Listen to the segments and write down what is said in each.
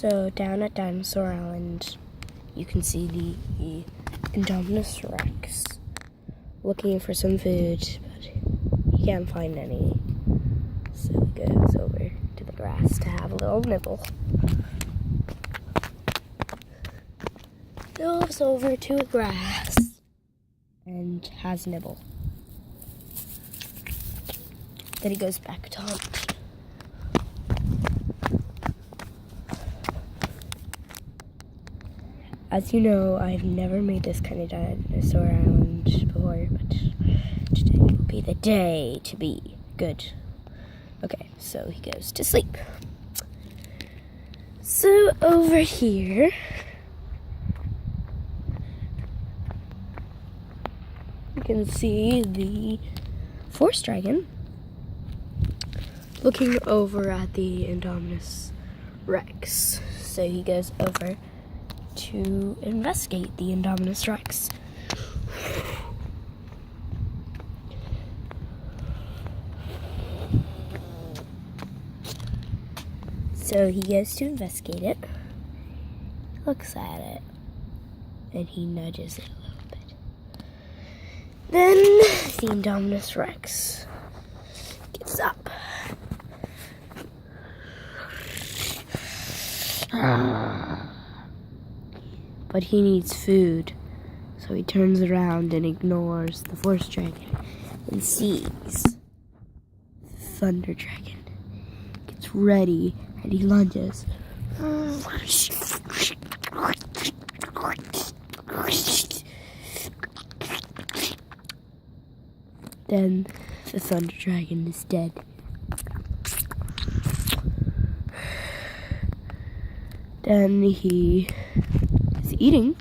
So down at Dinosaur Island, you can see the Indominus Rex looking for some food, but he can't find any. So he goes over to the grass to have a little nibble. Goes over to the grass and has a nibble. Then he goes back to hunt. As you know, I've never made this kind of Dinosaur Island before, but today will be the day to be good. Okay, so he goes to sleep. So over here, you can see the forest dragon looking over at the Indominus Rex. So he goes over to investigate the Indominus Rex. So he goes to investigate it, looks at it, and he nudges it a little bit. Then the Indominus Rex gets up. But he needs food, so he turns around and ignores the forest dragon and sees the thunder dragon. Gets ready and he lunges. Then the thunder dragon is dead. Then he is eating.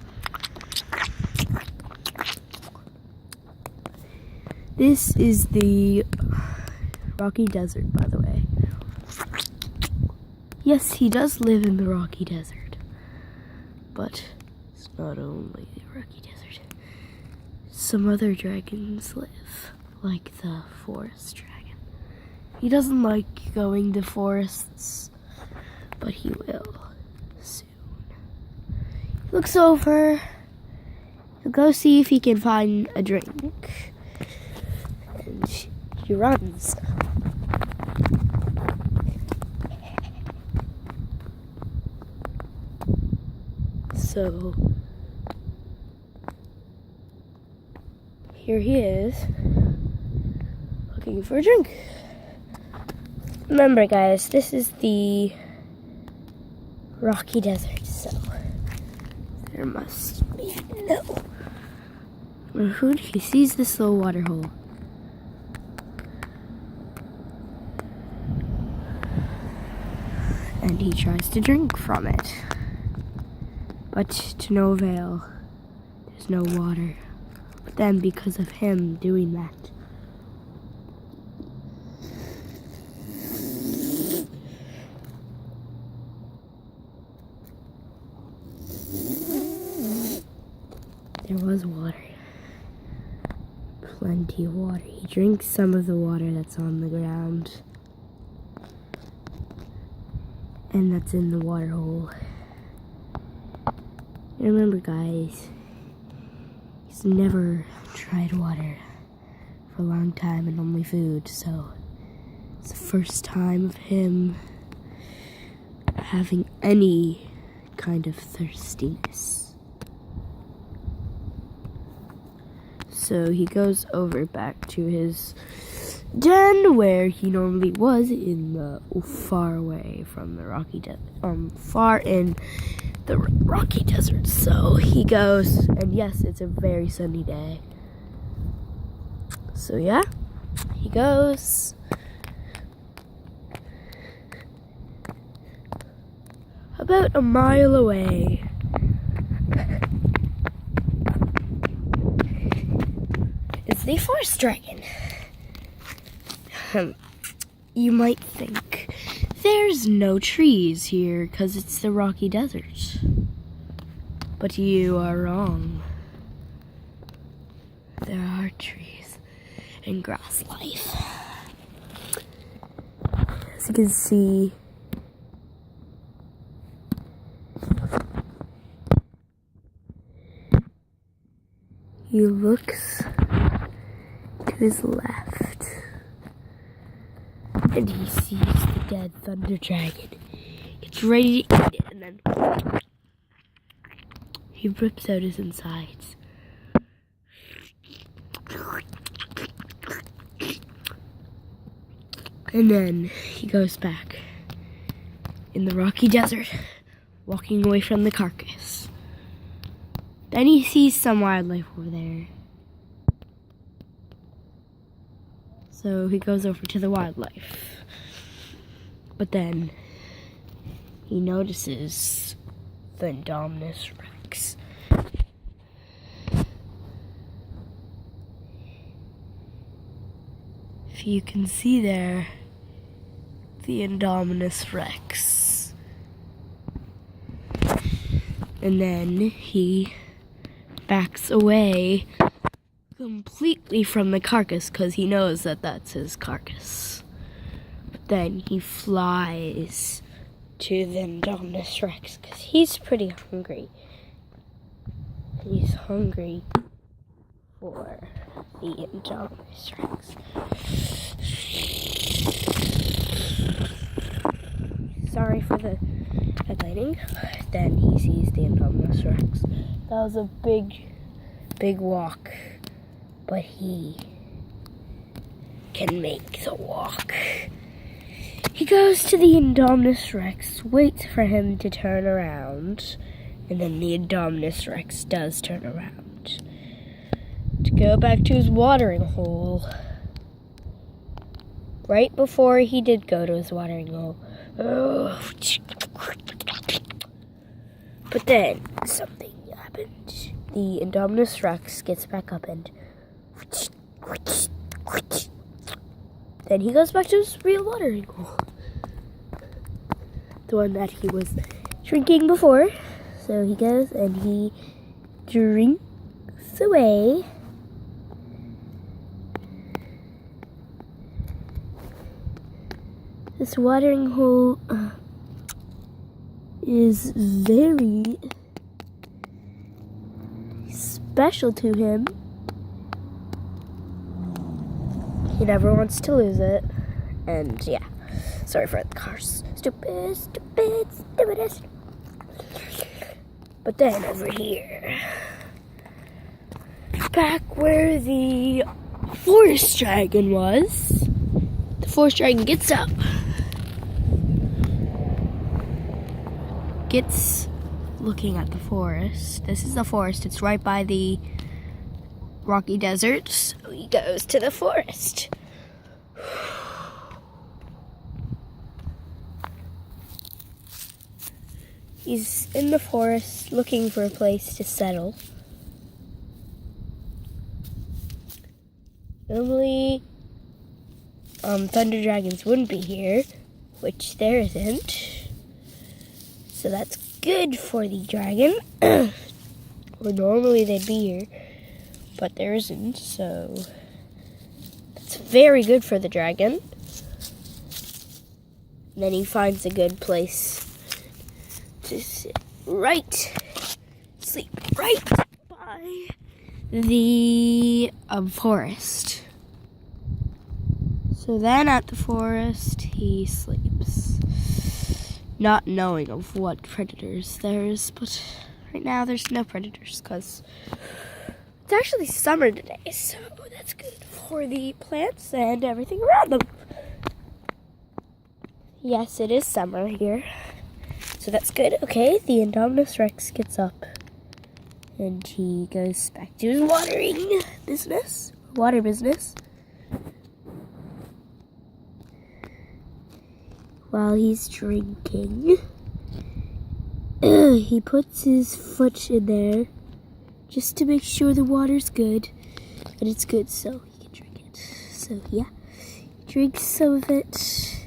This is the Rocky Desert, by the way. Yes, he does live in the Rocky Desert, but it's not only the Rocky Desert. Some other dragons live, like the forest dragon. He doesn't like going to forests, but he will soon. He looks over. He'll go see if he can find a drink. And he runs. So here he is, looking for a drink. Remember, guys, this is the Rocky Desert, so there must be no food. He sees this little water hole. And he tries to drink from it. But to no avail. There's no water. But then, because of him doing that, there was water. Plenty of water. He drinks some of the water that's on the ground. And that's in the water hole. Remember, guys, he's never tried water for a long time and only food, so it's the first time of him having any kind of thirstiness. So he goes over back to his den where he normally was, in the far away from the Rocky Desert, far in the Rocky Desert. So he goes, and yes, it's a very sunny day. So yeah, he goes. About a mile away, is the forest dragon. You might think there's no trees here because it's the Rocky Desert. But you are wrong. There are trees and grass life. As you can see, He looks to his left, and he sees the dead thunder dragon. Gets ready to eat it, and then he rips out his insides. And then he goes back in the rocky desert, walking away from the carcass. Then he sees some wildlife over there. So he goes over to the wildlife. But then he notices the Indominus Rex. If you can see there, the Indominus Rex. And then he backs away completely from the carcass because he knows that that's his carcass. But then he flies to the Indominus Rex because he's pretty hungry. He's hungry for the Indominus Rex. Sorry for the headlighting. Then he sees the Indominus Rex. That was a big walk, but he can make the walk. He goes to the Indominus Rex, waits for him to turn around, and then the Indominus Rex does turn around to go back to his watering hole. Right before he did go to his watering hole. But then something happened. The Indominus Rex gets back up and then he goes back to his real watering hole. The one that he was drinking before. So he goes and he drinks away. This watering hole is very special to him. He never wants to lose it. And yeah, sorry for the cars. Stupidest. But then over here, back where the forest dragon was, the forest dragon gets up. Gets looking at the forest. This is the forest. It's right by the rocky desert. So he goes to the forest. He's in the forest looking for a place to settle. Normally, thunder dragons wouldn't be here, which there isn't. So that's good for the dragon. Or normally they'd be here, but there isn't, so that's very good for the dragon. And then he finds a good place to sleep right by the forest. So then at the forest he sleeps, not knowing of what predators there is, but right now there's no predators because it's actually summer today, so that's good for the plants and everything around them. Yes, it is summer here, so that's good. Okay, the Indominus Rex gets up and he goes back to his water business. While he's drinking, he puts his foot in there just to make sure the water's good. And it's good, so he can drink it. So yeah, he drinks some of it.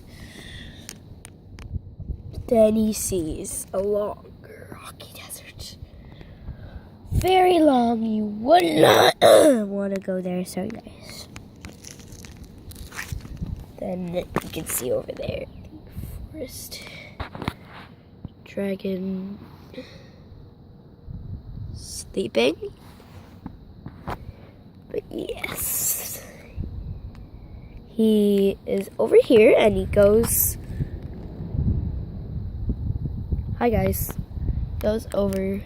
Then he sees a long, rocky desert. Very long. You would not want to go there, sorry guys. Then you can see over there forest dragon sleeping. But yes. He is over here and he goes... Hi guys. Goes over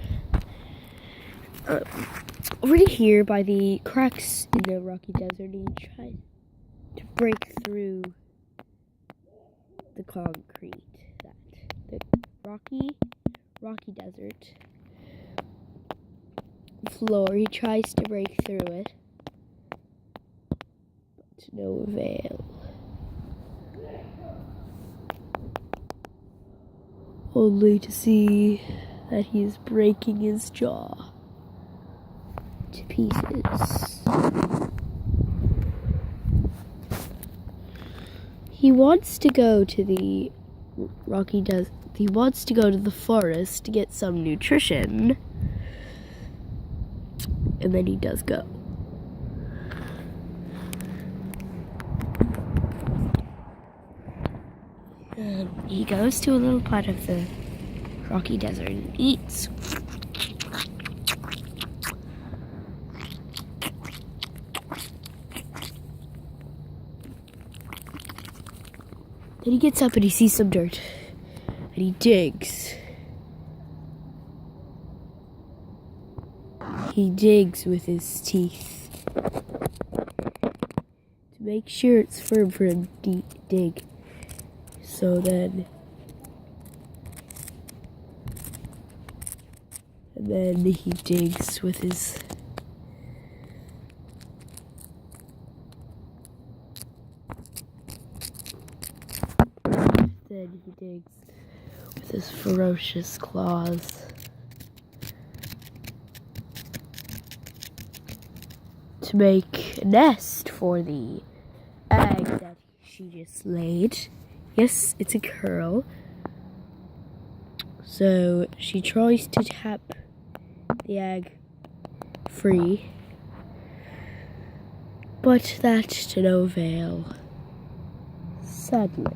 to here by the cracks in the rocky desert and he tries to break through the concrete. The rocky desert floor. He tries to break through it, but to no avail. Only to see that he is breaking his jaw to pieces. He wants to go to the rocky desert. He wants to go to the forest to get some nutrition. And then he does go. He goes to a little part of the rocky desert and eats. Then he gets up and he sees some dirt. And he digs. He digs with his teeth to make sure it's firm for him to dig. So then, and then he digs with his ferocious claws to make a nest for the egg that she just laid. Yes, it's a girl. So she tries to tap the egg free, but that to no avail, sadly.